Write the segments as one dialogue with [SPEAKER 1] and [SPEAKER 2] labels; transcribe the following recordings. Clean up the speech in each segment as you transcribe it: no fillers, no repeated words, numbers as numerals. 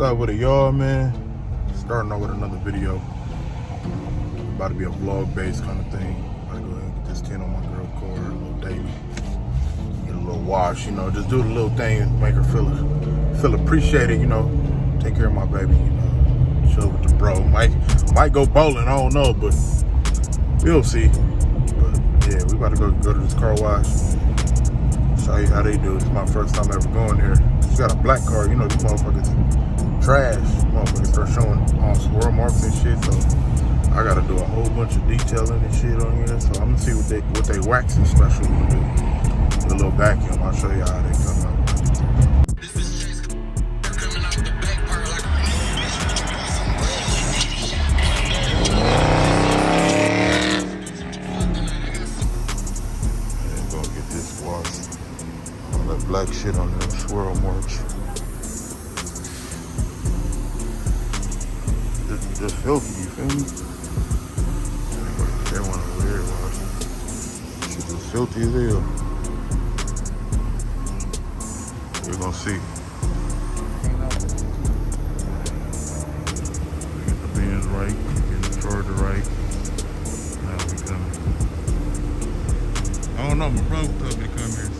[SPEAKER 1] up with it, y'all, man? Starting out with another video. About to be a vlog based kind of thing. About to go ahead and get this tint on my girl car, a little daily. Get a little wash, you know, just do the little thing and make her feel appreciated, you know. Take care of my baby, you know. Chill with the bro. Might go bowling, I don't know, but we'll see. But yeah, we about to go to this car wash. Show you how they do. It's my first time ever going there. She got a black car, you know, these motherfuckers trash. Motherfuckers start showing all swirl marks and shit, so I gotta do a whole bunch of detailing and shit on here. So I'm gonna see what they waxing special gonna do. The little vacuum, I'll show you how they come out. Black shit on them swirl marks. Just filthy, you feel me? They want a weird wash. Shit is filthy as hell. We're gonna see. Get the bins right, get the Georgia right. Now we coming. I don't know, my bro told me to come here, so.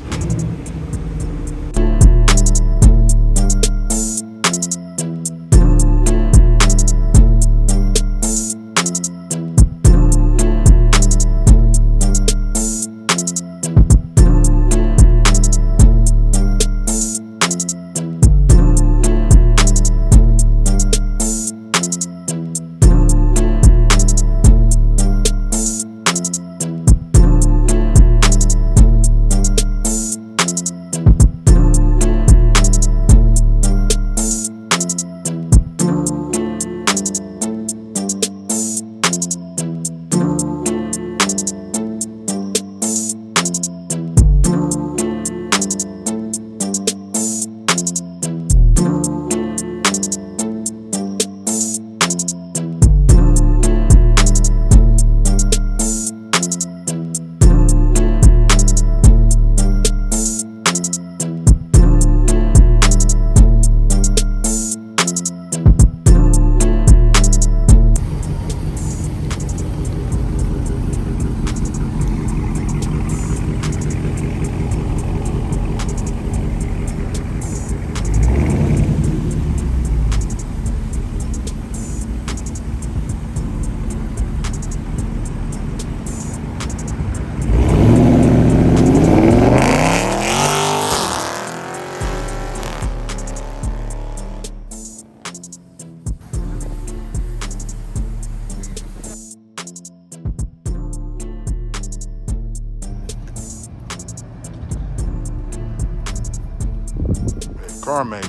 [SPEAKER 1] Car made.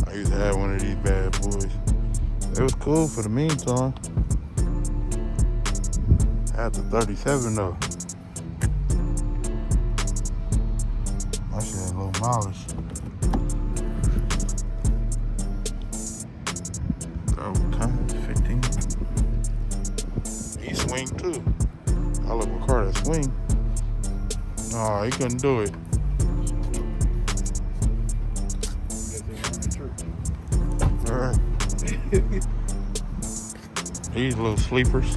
[SPEAKER 1] I used to have one of these bad boys. It was cool for the meantime. I had the 37 though. My shit had low mileage. Oh, times 15. He swing too. I love my car that swing. Oh, he couldn't do it. Alright. These little sleepers.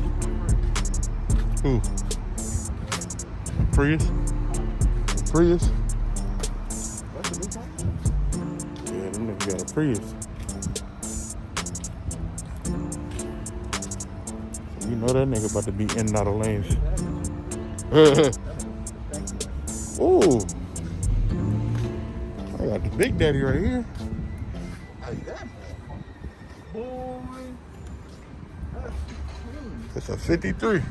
[SPEAKER 1] Ooh. Prius? Prius? Yeah, them niggas got a Prius. You know that nigga about to be in and out of lanes. Ooh, I got the Big Daddy right here.
[SPEAKER 2] Hey, that boy.
[SPEAKER 1] It's a 53.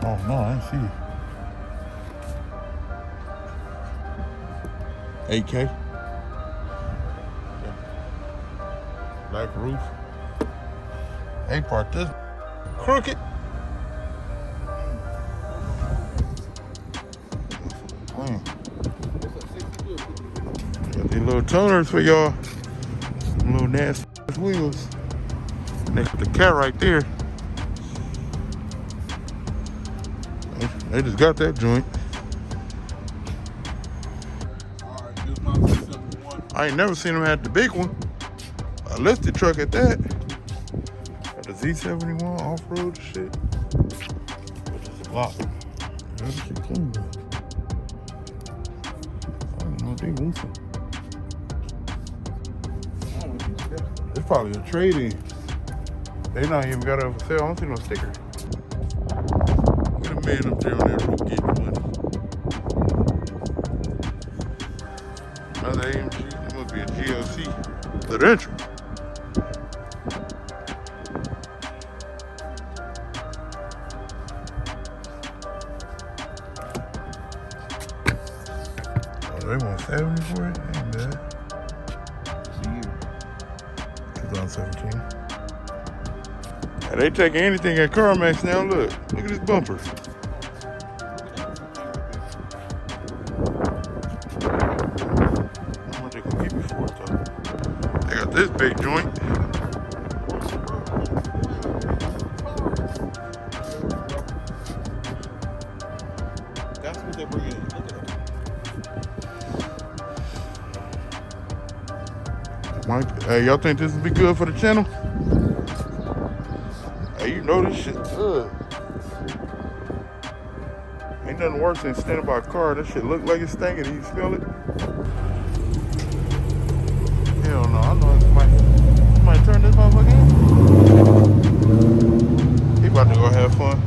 [SPEAKER 1] Oh no, I didn't see it. 8K. Black roof. They parked this crooked. Got these little tuners for y'all. Little nasty wheels. Next to the cat right there. They just got that joint.
[SPEAKER 2] Alright, this my 671.
[SPEAKER 1] I ain't never seen them have the big one. A lifted truck at that. Got the Z71 off-road shit. Which is a lot. That shit clean, though. I don't know what they roofing. It's probably a trade-in. They not even got it up for sale. I don't see no sticker. Look at the man up there on that roof getting money. Another AMG. It must be a GLC. Residential. Oh, they want 70 for it? Ain't bad. 2017. They taking anything at CarMax now. Look at this bumper. How much they gonna keep it for it though? They got this big joint.
[SPEAKER 2] That's what they're bringing in. Look at that.
[SPEAKER 1] Mike, hey, y'all think this would be good for the channel? Hey, you know this shit good. Ain't nothing worse than standing by a car. That shit look like it's stinking. Do you smell it? Hell no, I know somebody turn this motherfucker in. He about to go have fun.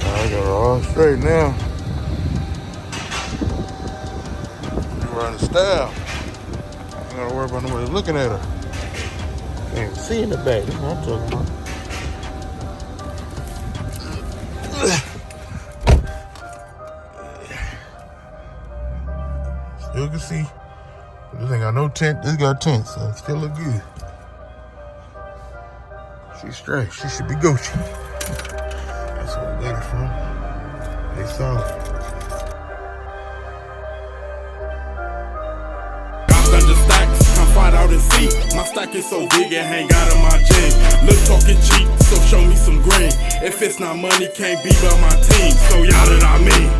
[SPEAKER 1] I got her all straight now. You riding style. I gotta worry about nobody looking at her. Can't see in the back. That's what I'm talking about. Still can see. This ain't got no tint. This got tint, so it still look good. She's straight. She should be Gucci. That's where we got it from. They saw it.
[SPEAKER 3] Under stacks, come find out and see. My stack is so big it hang out of my jeans. Look talking cheap, so show me some green. If it's not money, can't be by my team. So y'all that I mean.